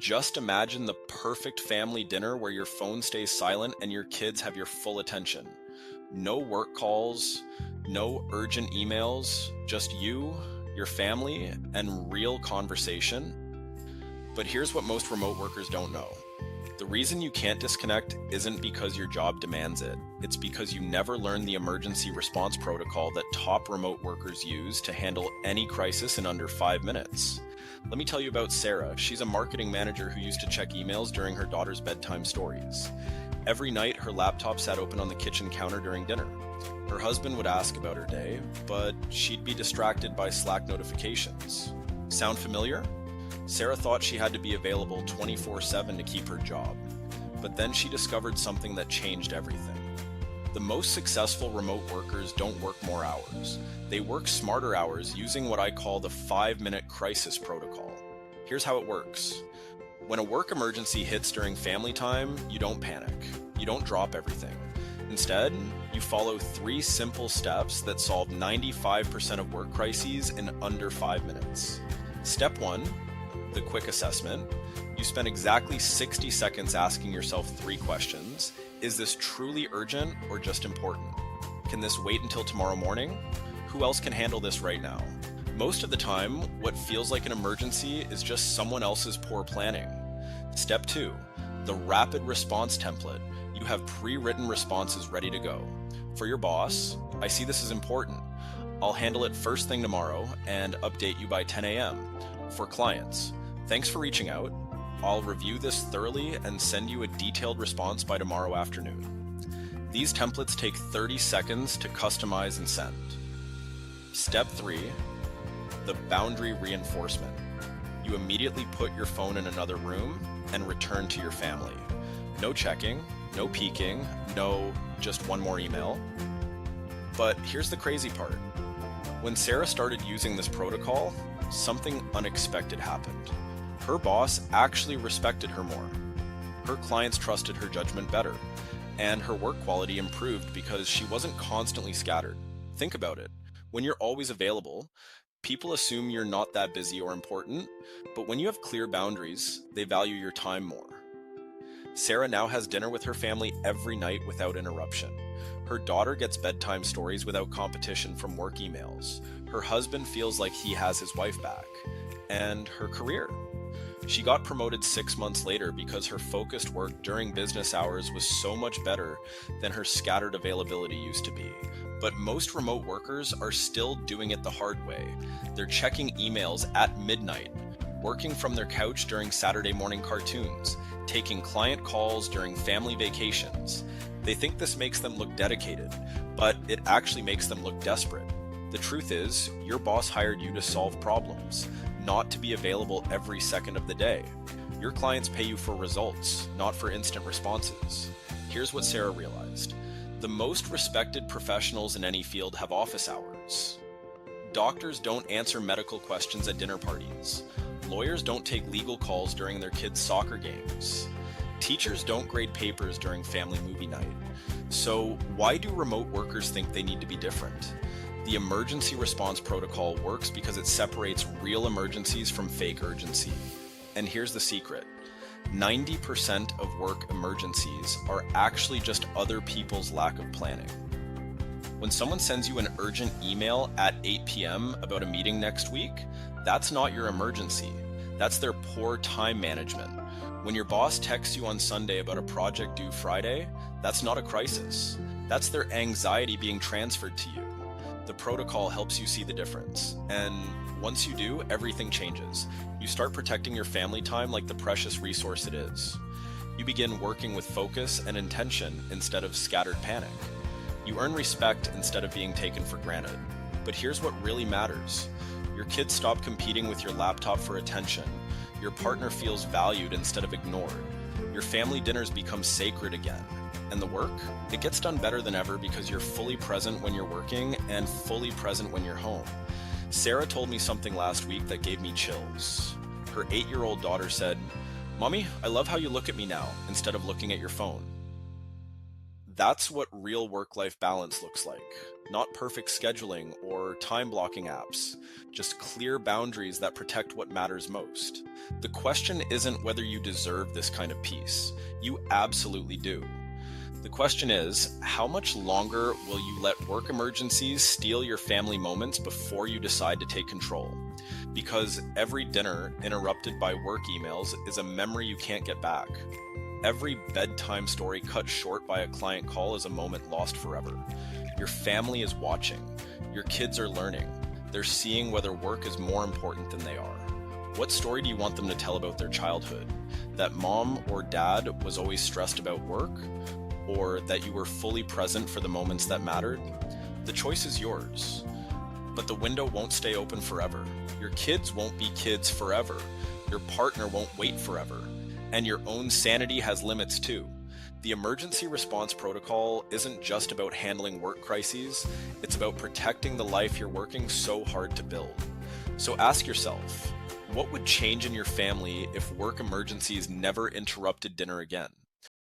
Just imagine the perfect family dinner where your phone stays silent and your kids have your full attention. No work calls, no urgent emails, just you, your family, and real conversation. But here's what most remote workers don't know. The reason you can't disconnect isn't because your job demands it. It's because you never learned the emergency response protocol that top remote workers use to handle any crisis in under 5 minutes. Let me tell you about Sarah. She's a marketing manager who used to check emails during her daughter's bedtime stories. Every night, her laptop sat open on the kitchen counter during dinner. Her husband would ask about her day, but she'd be distracted by Slack notifications. Sound familiar? Sarah thought she had to be available 24/7 to keep her job. But then she discovered something that changed everything. The most successful remote workers don't work more hours. They work smarter hours using what I call the 5-minute crisis protocol. Here's how it works. When a work emergency hits during family time, you don't panic. You don't drop everything. Instead, you follow 3 simple steps that solve 95% of work crises in under 5 minutes. Step 1, the quick assessment. You spend exactly 60 seconds asking yourself 3 questions. Is this truly urgent or just important? Can this wait until tomorrow morning? Who else can handle this right now? Most of the time, what feels like an emergency is just someone else's poor planning. Step 2, the rapid response template. You have pre-written responses ready to go. For your boss, I see this as important. I'll handle it first thing tomorrow and update you by 10 a.m. For clients, thanks for reaching out. I'll review this thoroughly and send you a detailed response by tomorrow afternoon. These templates take 30 seconds to customize and send. Step 3, the boundary reinforcement. You immediately put your phone in another room and return to your family. No checking, no peeking, no just one more email. But here's the crazy part. When Sarah started using this protocol, something unexpected happened. Her boss actually respected her more. Her clients trusted her judgment better, and her work quality improved because she wasn't constantly scattered. Think about it. When you're always available, people assume you're not that busy or important, but when you have clear boundaries, they value your time more. Sarah now has dinner with her family every night without interruption. Her daughter gets bedtime stories without competition from work emails. Her husband feels like he has his wife back. And her career. She got promoted 6 months later because her focused work during business hours was so much better than her scattered availability used to be. But most remote workers are still doing it the hard way. They're checking emails at midnight, working from their couch during Saturday morning cartoons, taking client calls during family vacations. They think this makes them look dedicated, but it actually makes them look desperate. The truth is, your boss hired you to solve problems, not to be available every second of the day. Your clients pay you for results, not for instant responses. Here's what Sarah realized. The most respected professionals in any field have office hours. Doctors don't answer medical questions at dinner parties. Lawyers don't take legal calls during their kids' soccer games. Teachers don't grade papers during family movie night. So why do remote workers think they need to be different? The emergency response protocol works because it separates real emergencies from fake urgency. And here's the secret. 90% of work emergencies are actually just other people's lack of planning. When someone sends you an urgent email at 8 p.m. about a meeting next week, that's not your emergency. That's their poor time management. When your boss texts you on Sunday about a project due Friday, that's not a crisis. That's their anxiety being transferred to you. The protocol helps you see the difference. And once you do, everything changes. You start protecting your family time like the precious resource it is. You begin working with focus and intention instead of scattered panic. You earn respect instead of being taken for granted. But here's what really matters. Your kids stop competing with your laptop for attention. Your partner feels valued instead of ignored. Your family dinners become sacred again. And the work, it gets done better than ever because you're fully present when you're working and fully present when you're home. Sarah told me something last week that gave me chills. Her 8-year-old daughter said, "Mommy, I love how you look at me now instead of looking at your phone." That's what real work life balance looks like. Not perfect scheduling or time blocking apps, just clear boundaries that protect what matters most. The question isn't whether you deserve this kind of peace. You absolutely do. The question is, how much longer will you let work emergencies steal your family moments before you decide to take control? Because every dinner interrupted by work emails is a memory you can't get back. Every bedtime story cut short by a client call is a moment lost forever. Your family is watching. Your kids are learning. They're seeing whether work is more important than they are. What story do you want them to tell about their childhood? That mom or dad was always stressed about work? Or that you were fully present for the moments that mattered? The choice is yours. But the window won't stay open forever. Your kids won't be kids forever. Your partner won't wait forever. And your own sanity has limits too. The emergency response protocol isn't just about handling work crises, it's about protecting the life you're working so hard to build. So ask yourself, what would change in your family if work emergencies never interrupted dinner again?